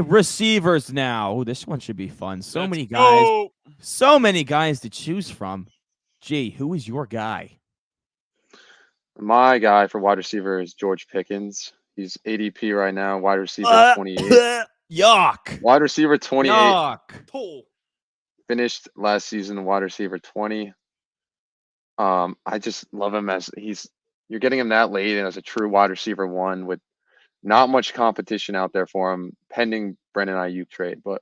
Receivers now. Ooh, this one should be fun. So Let's many guys. go. So many guys to choose from. Gee, who is your guy? My guy for wide receiver is George Pickens. He's ADP right now, wide receiver 28. Yuck. Wide receiver 28 Yuck. Pull. finished last season wide receiver 20. I just love him as you're getting him that late and as a true wide receiver one with not much competition out there for him pending Brendan Ayuk trade. But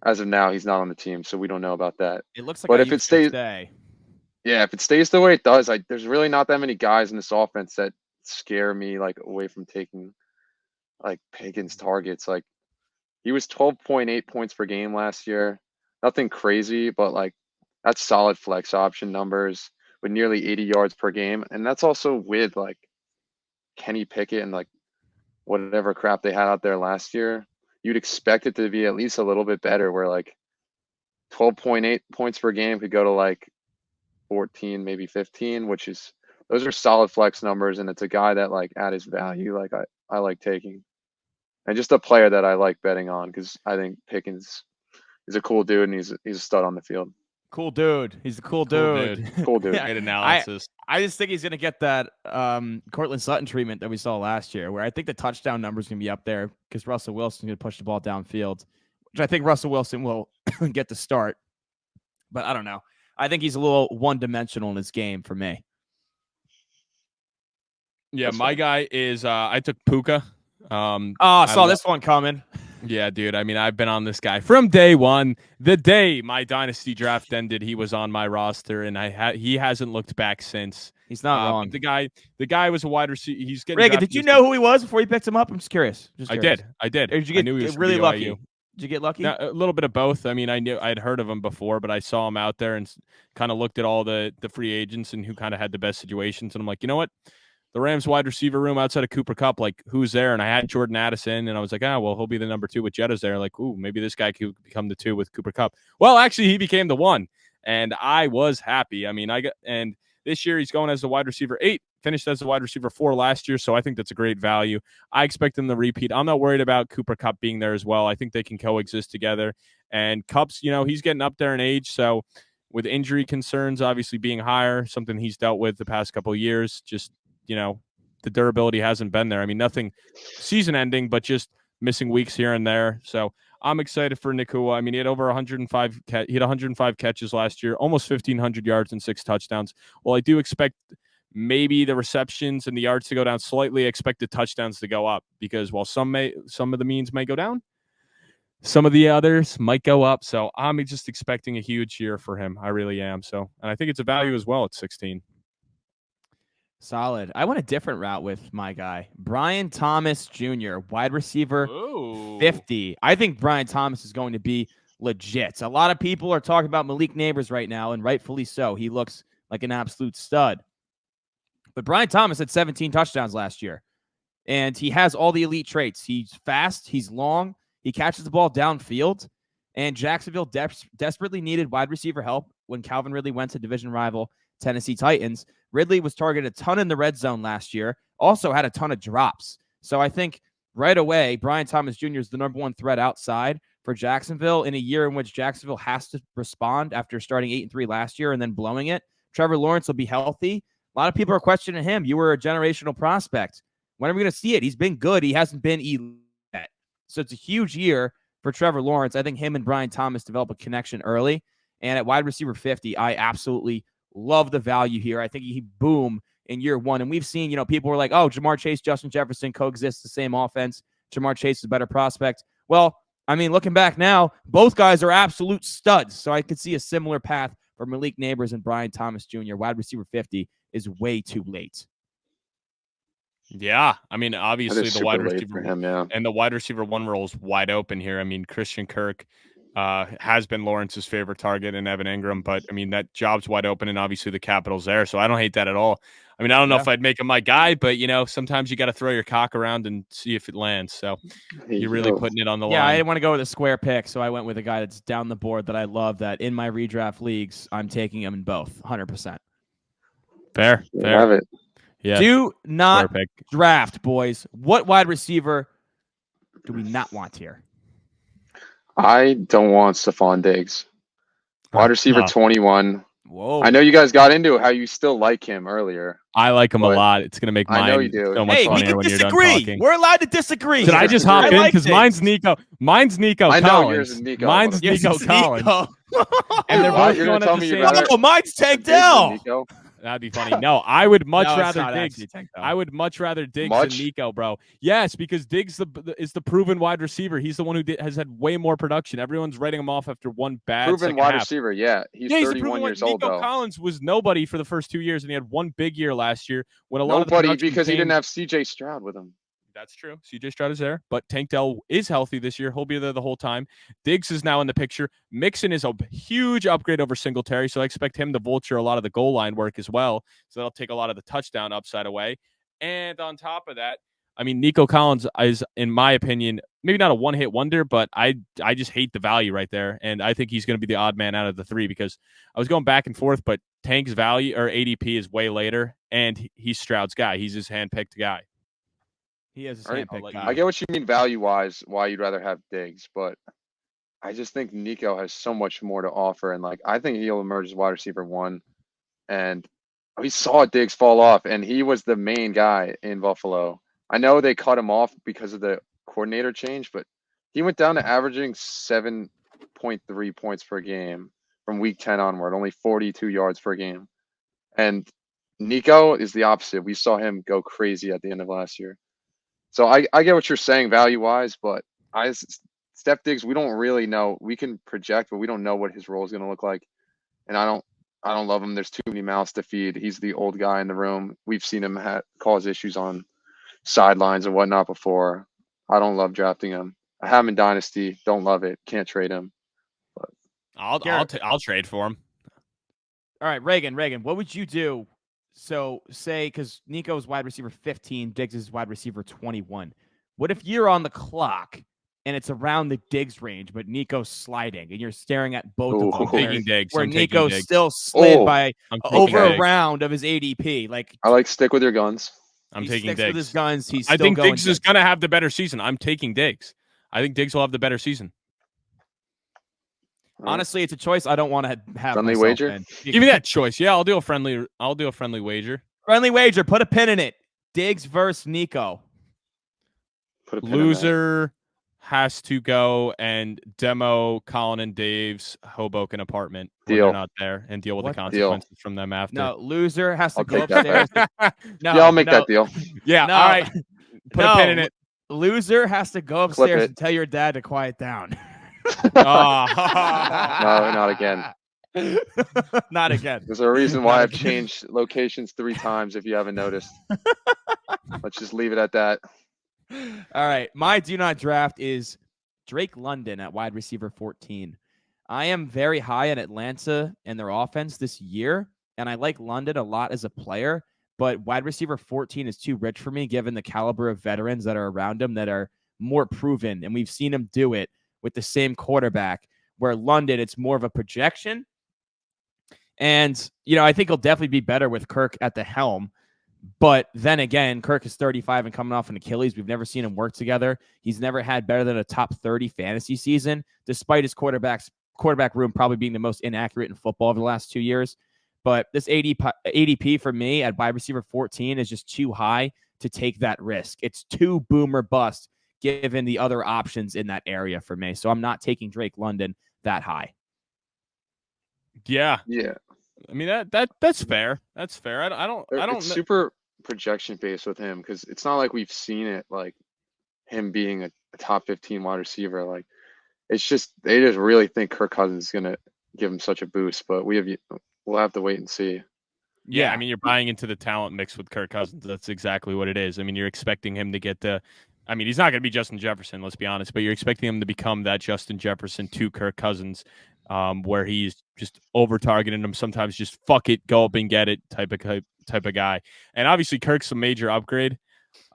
as of now, he's not on the team, so we don't know about that. It looks like But I if it used to stays, stay. yeah, if it stays the way it does, there's really not that many guys in this offense that scare me like away from taking like Pickens targets. Like he was 12.8 points per game last year. Nothing crazy, but like that's solid flex option numbers with nearly 80 yards per game. And that's also with like Kenny Pickett and like whatever crap they had out there last year. You'd expect it to be at least a little bit better where like 12.8 points per game could go to like 14, maybe 15, those are solid flex numbers. And it's a guy that like at his value, like I like taking. And just a player that I like betting on because I think Pickens is a cool dude and he's a stud on the field. Cool dude. He's a cool Dude. dude. Cool dude. Yeah, Great analysis. I just think he's going to get that Cortland Sutton treatment that we saw last year, where I think the touchdown number is going to be up there because Russell Wilson's going to push the ball downfield, which I think Russell Wilson will get the start. But I don't know. I think he's a little one-dimensional in his game for me. Yeah, my guy is I took Puka. I saw this one coming. Yeah, dude. I mean, I've been on this guy from day one. The day my dynasty draft ended, he was on my roster, and he hasn't looked back since. He's not wrong. The guy was a wide receiver. He's getting. Reagan, did you know who he was before you picked him up? I'm just curious. I did. Or did you get I knew he was really lucky? BYU. Did you get lucky? A little bit of both. I mean, I'd heard of him before, but I saw him out there and kind of looked at all the free agents and who kind of had the best situations, and I'm like, you know what? The Rams wide receiver room outside of Cooper Kupp, like who's there? And I had Jordan Addison, and I was like, well, he'll be the number 2 with Jetta's there. Like, ooh, maybe this guy could become the 2 with Cooper Kupp. Well, actually, he became the 1, and I was happy. I mean, and this year he's going as the wide receiver 8, finished as the wide receiver 4 last year, so I think that's a great value. I expect him to repeat. I'm not worried about Cooper Kupp being there as well. I think they can coexist together. And Kupp's, he's getting up there in age, so with injury concerns obviously being higher, something he's dealt with the past couple of years, just the durability hasn't been there. I mean, nothing season ending, but just missing weeks here and there. So I'm excited for Nacua. I mean, he had over 105. He had 105 catches last year, almost 1,500 yards and 6 touchdowns. Well, I do expect maybe the receptions and the yards to go down slightly. I expect the touchdowns to go up because while some of the means may go down, some of the others might go up. So I'm just expecting a huge year for him. I really am. So, and I think it's a value as well at 16. Solid. I went a different route with my guy, Brian Thomas Jr., wide receiver, Ooh. 50. I think Brian Thomas is going to be legit. A lot of people are talking about Malik Neighbors right now, and rightfully so. He looks like an absolute stud. But Brian Thomas had 17 touchdowns last year, and he has all the elite traits. He's fast. He's long. He catches the ball downfield, and Jacksonville desperately needed wide receiver help when Calvin Ridley went to division rival Tennessee Titans. Ridley was targeted a ton in the red zone last year, also had a ton of drops. So I think right away, Brian Thomas Jr. is the number 1 threat outside for Jacksonville in a year in which Jacksonville has to respond after starting 8-3 last year and then blowing it. Trevor Lawrence will be healthy. A lot of people are questioning him. You were a generational prospect. When are we going to see it? He's been good. He hasn't been elite yet. So it's a huge year for Trevor Lawrence. I think him and Brian Thomas develop a connection early. And at wide receiver 50, I absolutely love the value here. I think he boom in year 1. And we've seen, people were like, oh, Jamar Chase, Justin Jefferson coexist the same offense. Jamar Chase is a better prospect. Well, I mean, looking back now, both guys are absolute studs. So I could see a similar path for Malik Neighbors and Brian Thomas Jr. Wide receiver 50 is way too late. Yeah, I mean, obviously the wide receiver for him, yeah. And the wide receiver 1 role is wide open here. I mean, Christian Kirk has been Lawrence's favorite target in Evan Ingram, but I mean, that job's wide open and obviously the capital's there. So I don't hate that at all. I mean, I don't know if I'd make him my guy, but sometimes you got to throw your cock around and see if it lands. So you're really putting it on the line. Yeah, I didn't want to go with a square pick, so I went with a guy that's down the board that I love, that in my redraft leagues, I'm taking him in both, 100%. Fair. Love it. Yeah. Do not draft, boys. What wide receiver do we not want here? I don't want Stephon Diggs. Wide receiver Huh. 21. Whoa. I know you guys got into how you still like him earlier. I like him a But lot. It's gonna make I know you mine do. so much Hey, we funnier can when you're done disagree. talking. We're allowed to disagree. Should I here. just hop I in? like Because mine's things. Nico. Mine's Nico I know Collins. yours is Nico, Mine's motherfucker. Nico Yours is Collins. Nico. And they're What? both You're going gonna at tell the me you'd same rather- Oh, mine's Tank Diggs than Dell. Nico? That'd be funny. No, I would much No, it's rather not Diggs. actually Tank Dell. I would much rather Diggs Much? than Nico, bro. Yes, because Diggs is the proven wide receiver. He's the one who has had way more production. Everyone's writing him off after one bad Proven second wide half. receiver, yeah. He's Yeah, he's a 31 proven years one. old, Nico though. Collins was nobody for the first 2 years, and he had one big year last year when a lot of the Nobody, production because he came- didn't have CJ Stroud with him. That's true. CJ Stroud is there, but Tank Dell is healthy this year. He'll be there the whole time. Diggs is now in the picture. Mixon is a huge upgrade over Singletary, so I expect him to vulture a lot of the goal line work as well. So that'll take a lot of the touchdown upside away. And on top of that, I mean, Nico Collins is, in my opinion, maybe not a one-hit wonder, but I just hate the value right there. And I think he's going to be the odd man out of the three because I was going back and forth, but Tank's value or ADP is way later, and he's Stroud's guy. He's his handpicked guy. He has a All right, handpicked I guy. get what you mean value-wise, why you'd rather have Diggs, but I just think Nico has so much more to offer. And, like, I think he'll emerge as wide receiver 1. And we saw Diggs fall off, and he was the main guy in Buffalo. I know they cut him off because of the coordinator change, but he went down to averaging 7.3 points per game from week 10 onward, only 42 yards per game. And Nico is the opposite. We saw him go crazy at the end of last year. So I get what you're saying value-wise, but Steph Diggs, we don't really know. We can project, but we don't know what his role is going to look like. And I don't love him. There's too many mouths to feed. He's the old guy in the room. We've seen him cause issues on sidelines and whatnot before. I don't love drafting him. I have him in Dynasty. Don't love it. Can't trade him. But I'll trade for him. All right, Reagan, what would you do? So say, because Nico's wide receiver 15, Diggs is wide receiver 21. What if you're on the clock and it's around the Diggs range, but Nico's sliding and you're staring at both of them? Ooh. I'm taking Diggs. Where I'm taking Nico's Diggs. still slid Oh. by I'm taking over a Diggs. round of his ADP. Like, I like stick with your guns. I'm he taking sticks with his Diggs. guns. He's I still think going Diggs is going to have the better season. I'm taking Diggs. I think Diggs will have the better season. All right. Honestly, it's a choice I don't want to have. Friendly myself wager? in. Give me that choice. Yeah, I'll do a friendly wager. Friendly wager. Put a pin in it. Diggs versus Nico. Put a pin in that. Loser has to go and demo Colin and Dave's Hoboken apartment when Deal. they're not there and deal with What? the consequences from them after. No, loser has to I'll go take that. upstairs. No, Yeah, I'll make no, that deal. Yeah, No. all right. Put a pin in it. Loser has to go upstairs it. and tell your dad to quiet down. No, Oh. not again. Not again. There's a reason why Not I've again. changed locations 3 times if you haven't noticed. Let's just leave it at that. All right. My do not draft is Drake London at wide receiver 14. I am very high on Atlanta and their offense this year, and I like London a lot as a player, but wide receiver 14 is too rich for me given the caliber of veterans that are around him that are more proven, and we've seen him do it with the same quarterback, where London, it's more of a projection. And, I think he'll definitely be better with Kirk at the helm. But then again, Kirk is 35 and coming off an Achilles. We've never seen him work together. He's never had better than a top 30 fantasy season, despite his quarterback room probably being the most inaccurate in football over the last 2 years. But this ADP for me at wide receiver 14 is just too high to take that risk. It's too boom or bust given the other options in that area for me. So I'm not taking Drake London that high. Yeah. Yeah. I mean that's fair. That's fair. I don't It's super projection based with him because it's not like we've seen it like him being a top 15 wide receiver. Like it's just they just really think Kirk Cousins is gonna give him such a boost, but we'll have to wait and see. Yeah, I mean, you're buying into the talent mix with Kirk Cousins. That's exactly what it is. I mean, you're expecting him to get I mean, he's not going to be Justin Jefferson, let's be honest, but you're expecting him to become that Justin Jefferson to Kirk Cousins, where he's just over-targeting him, sometimes just fuck it, go up and get it type of guy. And obviously, Kirk's a major upgrade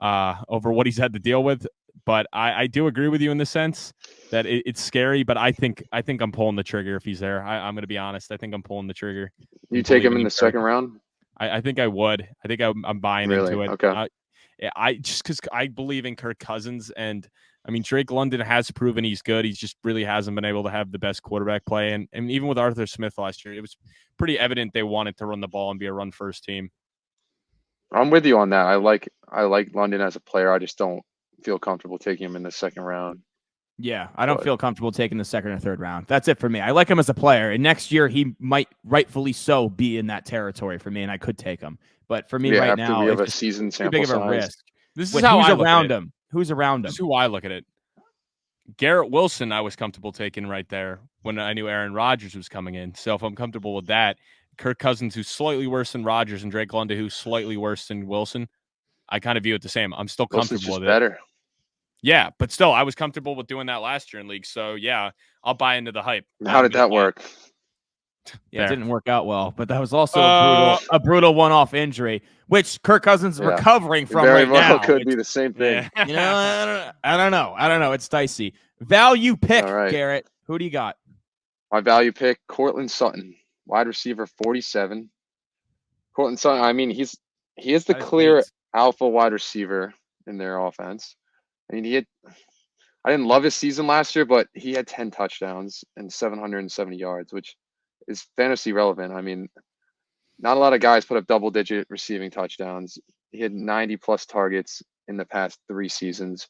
over what he's had to deal with. But I do agree with you in the sense that it's scary, but I think I'm pulling the trigger if he's there. I'm going to be honest. I think I'm pulling the trigger. You take him in the second round? I think I would. I think I'm buying Really? into it. Okay. I just because I believe in Kirk Cousins, and I mean, Drake London has proven he's good. He just really hasn't been able to have the best quarterback play. And even with Arthur Smith last year, it was pretty evident they wanted to run the ball and be a run-first team. I'm with you on that. I like London as a player. I just don't feel comfortable taking him in the second round. Yeah, I don't feel comfortable taking the second or third round. That's it for me. I like him as a player, and next year he might rightfully so be in that territory for me, and I could take him. But for me right now, we have a it's season too big sample of a size. risk. This is how who's I look around at it. him? Who's around him? This is who I look at it. Garrett Wilson, I was comfortable taking right there when I knew Aaron Rodgers was coming in. So if I'm comfortable with that, Kirk Cousins, who's slightly worse than Rodgers, and Drake London, who's slightly worse than Wilson, I kind of view it the same. I'm still comfortable with it. Better. Yeah, but still, I was comfortable with doing that last year in league. So yeah, I'll buy into the hype. How did that work? Yeah, it didn't work out well, but that was also a brutal one-off injury, which Kirk Cousins is recovering from Very right well now. Could be the same thing. I don't know. It's dicey. Value pick, All right. Garrett. Who do you got? My value pick, Cortland Sutton, wide receiver, 47. Cortland Sutton. I mean, he is the clear alpha wide receiver in their offense. I mean, I didn't love his season last year, but he had 10 touchdowns and 770 yards, which is fantasy relevant. I mean, not a lot of guys put up double-digit receiving touchdowns. He had 90-plus targets in the past 3 seasons,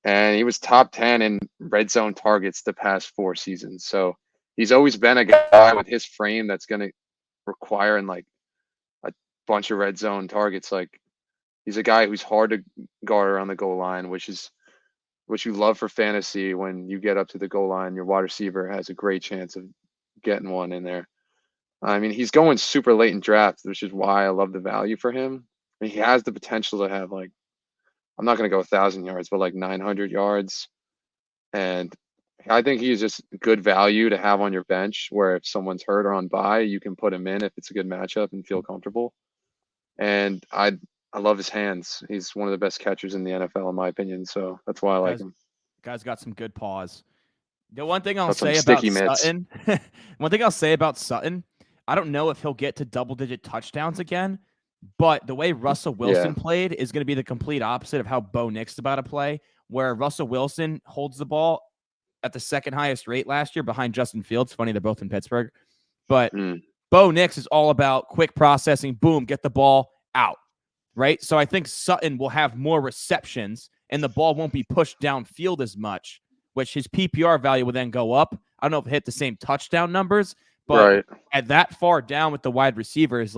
and he was top 10 in red zone targets the past 4 seasons. So he's always been a guy with his frame that's going to require a bunch of red zone targets. Like, he's a guy who's hard to guard around the goal line, which is what you love for fantasy. When you get up to the goal line, your wide receiver has a great chance of getting one in there. I mean, he's going super late in drafts, which is why I love the value for him. I mean, he has the potential to have I'm not going to go 1,000 yards, but 900 yards. And I think he's just good value to have on your bench, where if someone's hurt or on bye, you can put him in if it's a good matchup and feel comfortable. And I love his hands. He's one of the best catchers in the NFL, in my opinion. So that's why I like him. Guy's got some good paws. The one thing I'll say about Sutton, I don't know if he'll get to double-digit touchdowns again, but the way Russell Wilson played is going to be the complete opposite of how Bo Nix's about to play, where Russell Wilson holds the ball at the second highest rate last year behind Justin Fields. Funny, they're both in Pittsburgh. But Bo Nix is all about quick processing, boom, get the ball out, right? So I think Sutton will have more receptions, and the ball won't be pushed downfield as much, which his PPR value will then go up. I don't know if it hit the same touchdown numbers, but at that far down with the wide receivers,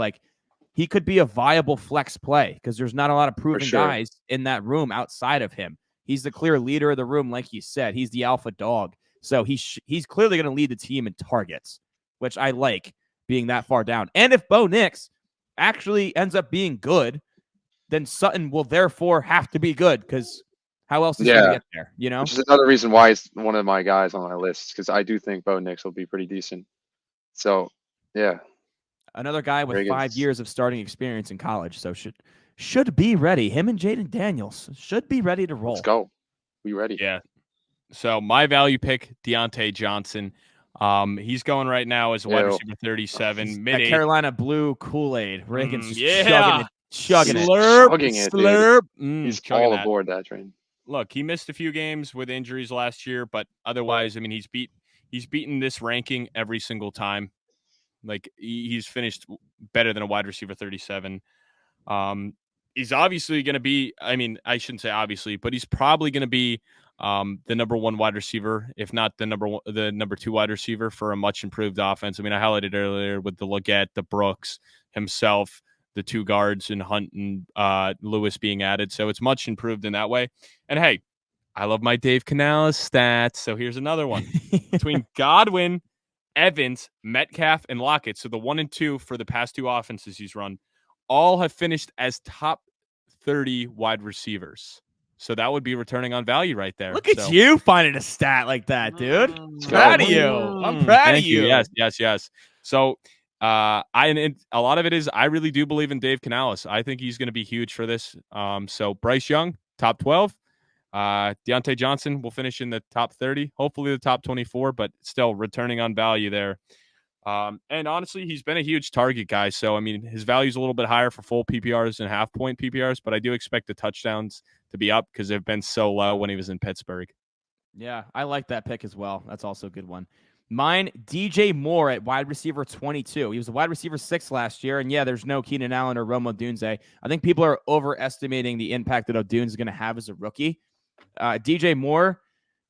he could be a viable flex play because there's not a lot of proven guys in that room outside of him. He's the clear leader of the room, like you said. He's the alpha dog. So he's clearly going to lead the team in targets, which I like being that far down. And if Bo Nix actually ends up being good, then Sutton will therefore have to be good because how else is he going to get there? Which is another reason why he's one of my guys on my list, because I do think Bo Nix will be pretty decent. So, yeah. Another guy with 5 years of starting experience in college, so should be ready. Him and Jaden Daniels should be ready to roll. Let's go. We ready. Yeah. So my value pick, Deontay Johnson. He's going right now as a wide receiver 37. That Carolina blue Kool-Aid. Reagan's chugging it. Slurp. He's all aboard that train. Look, he missed a few games with injuries last year, but otherwise, I mean, he's beaten this ranking every single time. He's finished better than a wide receiver 37. He's obviously going to be, I mean, I shouldn't say obviously, but he's probably going to be the number 1 wide receiver, if not the number 2 wide receiver for a much improved offense. I mean, I highlighted earlier with the Leggett, the Brooks himself, the 2 guards and Hunt and Lewis being added. So it's much improved in that way. And hey, I love my Dave Canales stats. So here's another one. Between Godwin, Evans, Metcalf, and Lockett, so the 1 and 2 for the past 2 offenses he's run, all have finished as top 30 wide receivers. So that would be returning on value right there. Look at you finding a stat like that, dude. I'm proud of you. I'm proud of you. Yes. So a lot of it is I really do believe in Dave Canales. I think he's going to be huge for this. So Bryce Young, top 12. Deontay Johnson will finish in the top 30, hopefully the top 24, but still returning on value there. And honestly, he's been a huge target guy. So, I mean, his value is a little bit higher for full PPRs and half point PPRs, but I do expect the touchdowns to be up because they've been so low when he was in Pittsburgh. Yeah, I like that pick as well. That's also a good one. Mine, DJ Moore at wide receiver 22. He was a wide receiver 6 last year, and yeah, there's no Keenan Allen or Rome Odunze. I think people are overestimating the impact that Odunze is going to have as a rookie. DJ Moore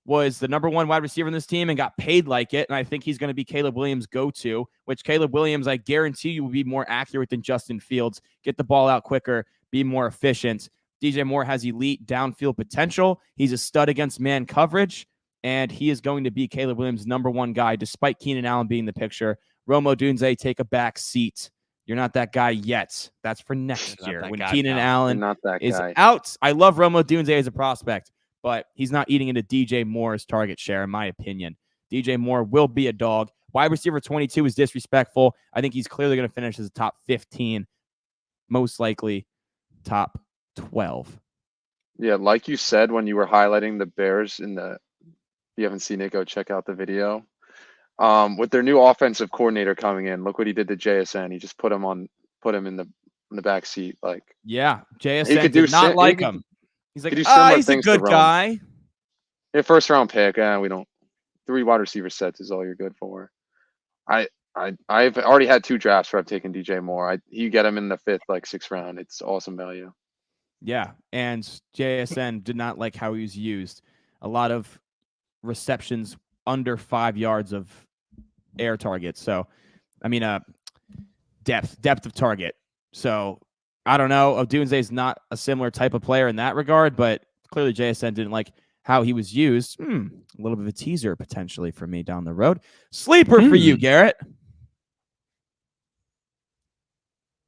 was the number 1 wide receiver in this team and got paid like it, and I think he's going to be Caleb Williams' go-to, which Caleb Williams, I guarantee you, will be more accurate than Justin Fields, get the ball out quicker, be more efficient. DJ Moore has elite downfield potential. He's a stud against man coverage, and he is going to be Caleb Williams' number 1 guy, despite Keenan Allen being the picture. Rome Odunze, take a back seat. You're not that guy yet. That's for next year when Keenan Allen is out. I love Rome Odunze as a prospect, but he's not eating into DJ Moore's target share, in my opinion. DJ Moore will be a dog. Wide receiver 22 is disrespectful. I think he's clearly going to finish as a top 15, most likely top 12. Yeah, like you said when you were highlighting the Bears if you haven't seen it, go check out the video. With their new offensive coordinator coming in, look what he did to JSN. He just put him in the back seat. Like, yeah, JSN did not like him. He's like, he's a good guy. Yeah, first round pick. We don't. 3 wide receiver sets is all you're good for. I've already had 2 drafts where I've taken DJ Moore. You get him in the 5th, 6th round. It's awesome value. Yeah, and JSN did not like how he was used. A lot of receptions under 5 yards of air targets. So, I mean, depth of target. So, I don't know. Odunze is not a similar type of player in that regard, but clearly JSN didn't like how he was used. A little bit of a teaser potentially for me down the road. Sleeper for you, Garrett.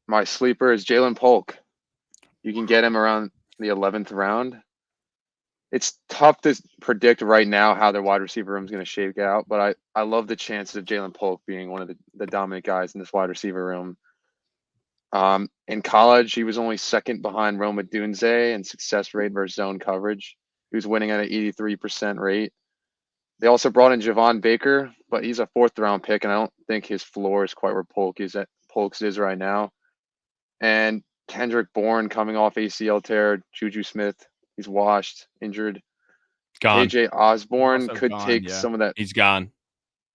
My sleeper is Jalen Polk. You can get him around the 11th round. It's tough to predict right now how their wide receiver room is going to shake out, but I love the chances of Jalen Polk being one of the dominant guys in this wide receiver room. In college, he was only 2nd behind Rome Odunze in success rate versus zone coverage. He was winning at an 83% rate. They also brought in Javon Baker, but he's a 4th round pick, and I don't think his floor is quite where Polk's is right now. And Kendrick Bourne coming off ACL tear, Juju Smith, he's washed, injured. Gone. KJ Osborne Also could gone, take yeah. some of that. He's gone.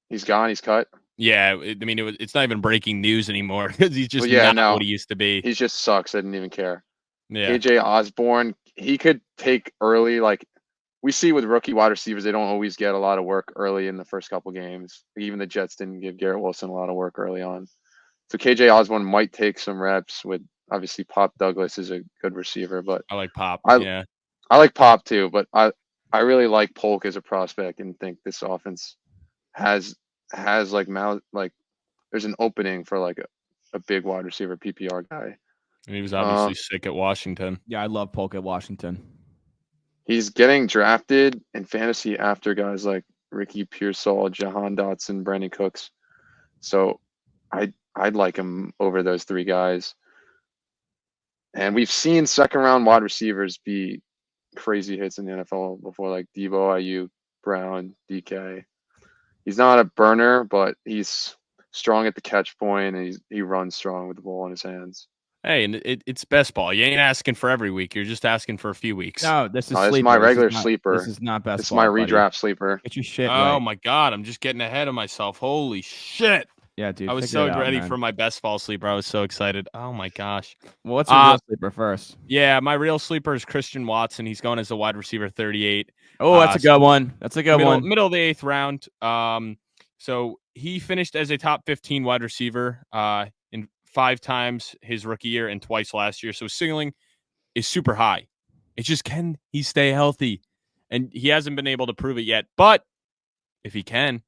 He's gone. He's cut. Yeah, it's not even breaking news anymore because he's just not what he used to be. He just sucks. I didn't even care. Yeah. KJ Osborne, he could take early. We see with rookie wide receivers, they don't always get a lot of work early in the first couple games. Even the Jets didn't give Garrett Wilson a lot of work early on. So KJ Osborne might take some reps with, obviously, Pop Douglas is a good receiver, but I like Pop. I like Pop too, but I really like Polk as a prospect and think this offense has there's an opening for a big wide receiver PPR guy. And he was obviously sick at Washington. Yeah, I love Polk at Washington. He's getting drafted in fantasy after guys like Ricky Pearsall, Jahan Dotson, Brandon Cooks. So I'd like him over those 3 guys. And we've seen 2nd round wide receivers be crazy hits in the NFL before, like Debo, Ayuk, Brown, DK. He's not a burner, but he's strong at the catch point, and he runs strong with the ball in his hands. Hey, and it's best ball. You ain't asking for every week. You're just asking for a few weeks. No, this is sleeper. My regular sleeper. This is not best This is ball, my buddy. redraft sleeper. Get your shit Oh right. my God, I'm just getting ahead of myself. Holy shit. Yeah, dude. I was so ready for my best fall sleeper. I was so excited. Oh my gosh. Well, what's your real sleeper first? Yeah, my real sleeper is Christian Watson. He's going as a wide receiver 38. Oh, that's a good one. That's a good one. Middle of the 8th round. So he finished as a top 15 wide receiver in 5 times his rookie year and twice last year. So his ceiling is super high. It's just, can he stay healthy? And he hasn't been able to prove it yet. But if he can,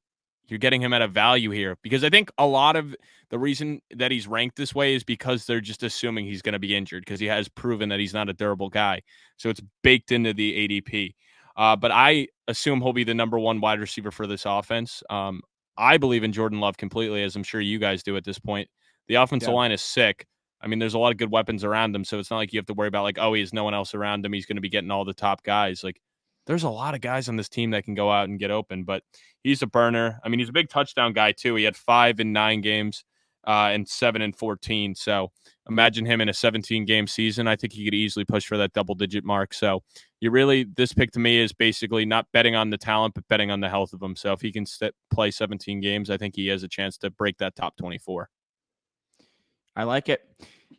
you're getting him at a value here, because I think a lot of the reason that he's ranked this way is because they're just assuming he's going to be injured, because he has proven that he's not a durable guy. So it's baked into the ADP. But I assume he'll be the number 1 wide receiver for this offense. I believe in Jordan Love completely, as I'm sure you guys do at this point. The offensive line is sick. I mean, there's a lot of good weapons around him, so it's not like you have to worry about he has no one else around him. He's going to be getting all the top guys. There's a lot of guys on this team that can go out and get open, but he's a burner. I mean, he's a big touchdown guy too. He had 5 in 9 games and 7 in 14. So imagine him in a 17-game season. I think he could easily push for that double-digit mark. So this pick to me is basically not betting on the talent, but betting on the health of him. So if he can play 17 games, I think he has a chance to break that top 24. I like it.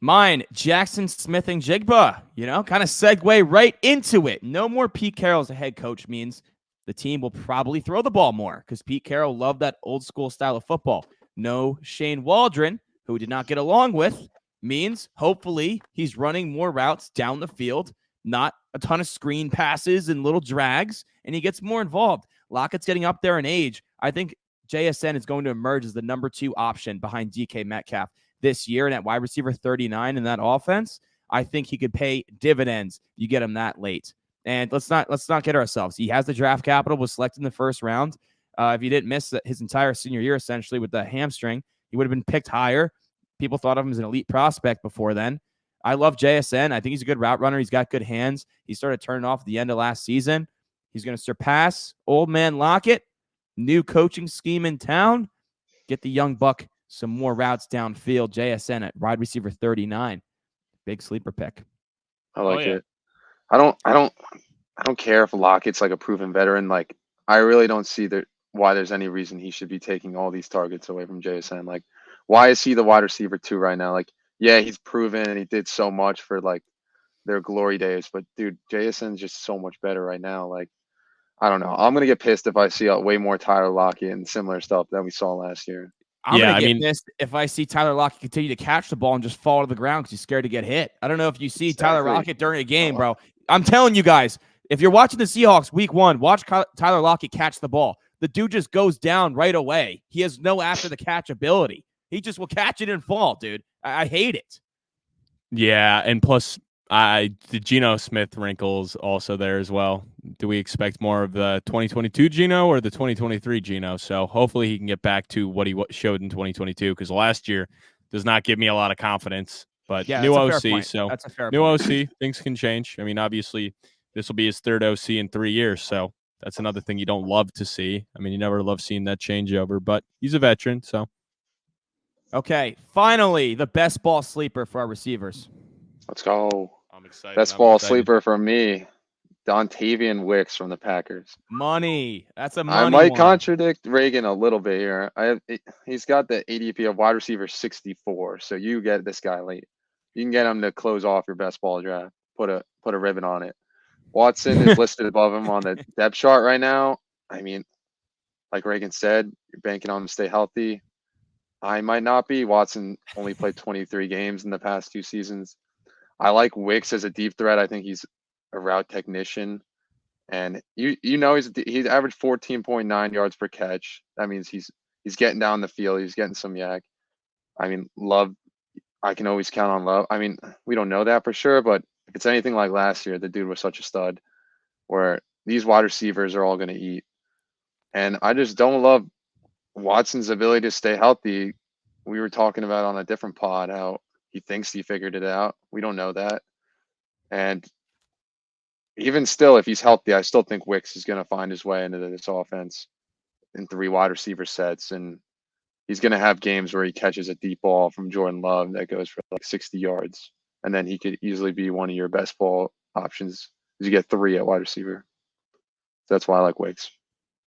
Mine, Jackson Smith-Njigba, kind of segue right into it. No more Pete Carroll as a head coach means the team will probably throw the ball more because Pete Carroll loved that old school style of football. No Shane Waldron, who did not get along with, means hopefully he's running more routes down the field, not a ton of screen passes and little drags, and he gets more involved. Lockett's getting up there in age. I think JSN is going to emerge as the number 2 option behind DK Metcalf this year, and at wide receiver 39 in that offense, I think he could pay dividends. You get him that late. And let's not kid ourselves. He has the draft capital, was selected in the first round. If he didn't miss his entire senior year, essentially, with the hamstring, he would have been picked higher. People thought of him as an elite prospect before then. I love JSN. I think he's a good route runner. He's got good hands. He started turning off at the end of last season. He's going to surpass old man Lockett. New coaching scheme in town. Get the young buck some more routes downfield. JSN at wide receiver 39. Big sleeper pick. I like it. I don't care if Lockett's like a proven veteran. Like, I really don't see why there's any reason he should be taking all these targets away from JSN. Like, why is he the wide receiver 2 right now? Like, yeah, he's proven and he did so much for like their glory days, but dude, JSN's just so much better right now. Like, I don't know. I'm gonna get pissed if I see way more Tyler Lockett and similar stuff that we saw last year. I'm going to get pissed if I see Tyler Lockett continue to catch the ball and just fall to the ground because he's scared to get hit. I don't know if you see Tyler Lockett during a game, bro. I'm telling you guys, if you're watching the Seahawks week 1, watch Tyler Lockett catch the ball. The dude just goes down right away. He has no after the catch ability. He just will catch it and fall, dude. I hate it. Yeah, and plus the Geno Smith wrinkles also there as well. Do we expect more of the 2022 Geno or the 2023 Geno? So hopefully he can get back to what he showed in 2022 because last year does not give me a lot of confidence. But yeah, new OC, so that's a fair new point. OC, things can change. I mean, obviously, this will be his 3rd OC in 3 years, so that's another thing you don't love to see. I mean, you never love seeing that changeover, but he's a veteran, so. Okay, finally, the best ball sleeper for our receivers. Let's go. I'm excited. Best ball sleeper for me, Dontavian Wicks from the Packers. Money. That's a money I might one. contradict Reagan a little bit here. He's got the ADP of wide receiver 64, so you get this guy late. You can get him to close off your best ball draft. Put a ribbon on it. Watson is listed above him on the depth chart right now. I mean, like Reagan said, you're banking on him to stay healthy. I might not be. Watson only played 23 games in the past 2 seasons. I like Wicks as a deep threat. I think he's a route technician. And he's averaged 14.9 yards per catch. That means he's getting down the field. He's getting some yak. I mean, Love, I can always count on Love. I mean, we don't know that for sure, but if it's anything like last year, the dude was such a stud where these wide receivers are all going to eat. And I just don't love Watson's ability to stay healthy. We were talking about on a different pod how he thinks he figured it out. We don't know that. And even still, if he's healthy, I still think Wicks is going to find his way into this offense in 3 wide receiver sets. And he's going to have games where he catches a deep ball from Jordan Love that goes for like 60 yards. And then he could easily be one of your best ball options because you get 3 at wide receiver. So that's why I like Wicks.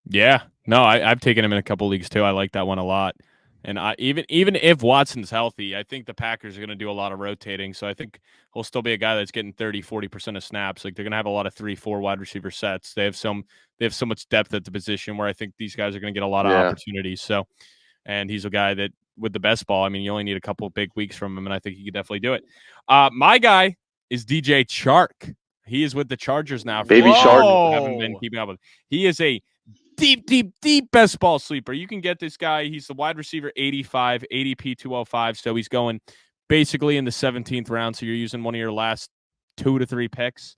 Yeah. No, I've taken him in a couple leagues too. I like that one a lot. And even if Watson's healthy, I think the Packers are going to do a lot of rotating. So I think he'll still be a guy that's getting 30-40% of snaps. Like they're going to have a lot of 3-4 wide receiver sets. They have so much depth at the position where I think these guys are going to get a lot of opportunities. So, and he's a guy that with the best ball, I mean, you only need a couple of big weeks from him, and I think he could definitely do it. My guy is DJ Chark. He is with the Chargers now. Baby Chark. Haven't been keeping up with. He is a deep best ball sleeper. You can get this guy. He's the wide receiver 85, ADP 205. So he's going basically in the 17th round. So you're using one of your last 2 to 3 picks.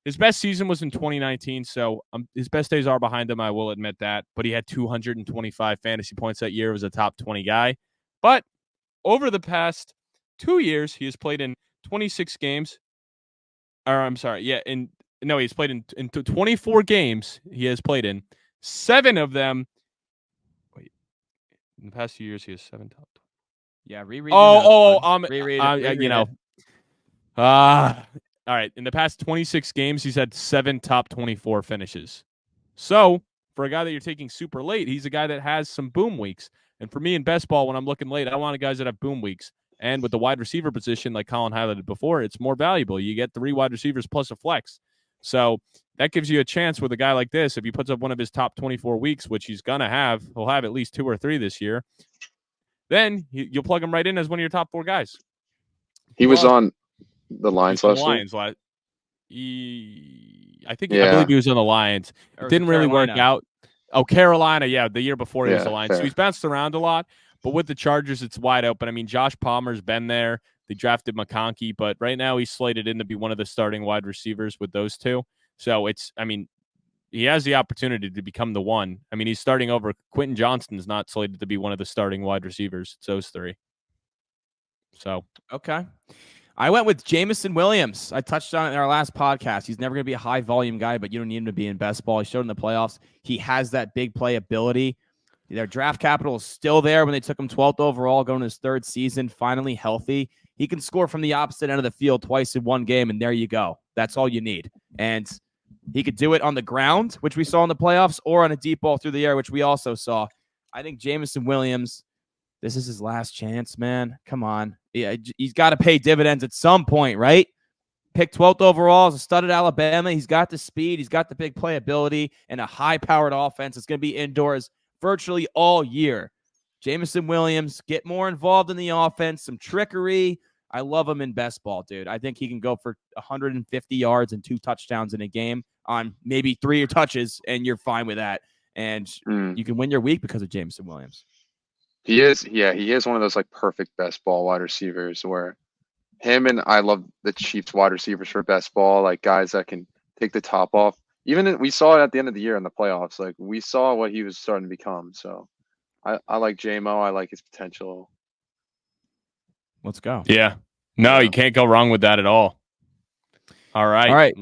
His best season was in 2019. So his best days are behind him. I will admit that, but he had 225 fantasy points that year. Was a top 20 guy, but over the past 2 years, he has played in 26 games. Or I'm sorry. Yeah. No, he's played in 24 games. He has played in 7 of them. Wait, in the past few years, he has 7 top. Yeah, reread your notes, bud. You know, all right. In the past 26 games, he's had 7 top 24 finishes. So for a guy that you're taking super late, he's a guy that has some boom weeks. And for me in best ball, when I'm looking late, I want guys that have boom weeks. And with the wide receiver position, like Colin highlighted before, it's more valuable. You get 3 wide receivers plus a flex. So that gives you a chance with a guy like this. If he puts up one of his top 24 weeks, which he's going to have, he'll have at least 2 or 3 this year. Then you'll plug him right in as one of your top 4 guys. He was on the Lions last week. I believe he was on the Lions. It didn't really work out. Oh, Carolina, yeah, the year before he was the Lions. Fair. So he's bounced around a lot, but with the Chargers, it's wide open. I mean, Josh Palmer's been there. They drafted McConkey, but right now he's slated in to be one of the starting wide receivers with those 2. So he has the opportunity to become the one. I mean, he's starting over Quentin Johnston's not slated to be one of the starting wide receivers. It's those 3. So okay. I went with Jameson Williams. I touched on it in our last podcast. He's never going to be a high volume guy, but you don't need him to be in best ball. He showed in the playoffs. He has that big play ability. Their draft capital is still there when they took him 12th overall, going to his 3rd season, finally healthy. He can score from the opposite end of the field twice in one game, and there you go. That's all you need. And he could do it on the ground, which we saw in the playoffs, or on a deep ball through the air, which we also saw. I think Jameson Williams, this is his last chance, man. Come on. Yeah, he's got to pay dividends at some point, right? Picked 12th overall as a stud at Alabama. He's got the speed. He's got the big playability and a high-powered offense. It's going to be indoors virtually all year. Jameson Williams, get more involved in the offense, some trickery. I love him in best ball, dude. I think he can go for 150 yards and 2 touchdowns in a game on maybe 3 touches, and you're fine with that. And you can win your week because of Jameson Williams. He is one of those like perfect best ball wide receivers where him and I love the Chiefs wide receivers for best ball, like guys that can take the top off. We saw it at the end of the year in the playoffs. Like we saw what he was starting to become. So I like J-Mo. I like his potential. Let's go. Yeah. No, you can't go wrong with that at all. All right.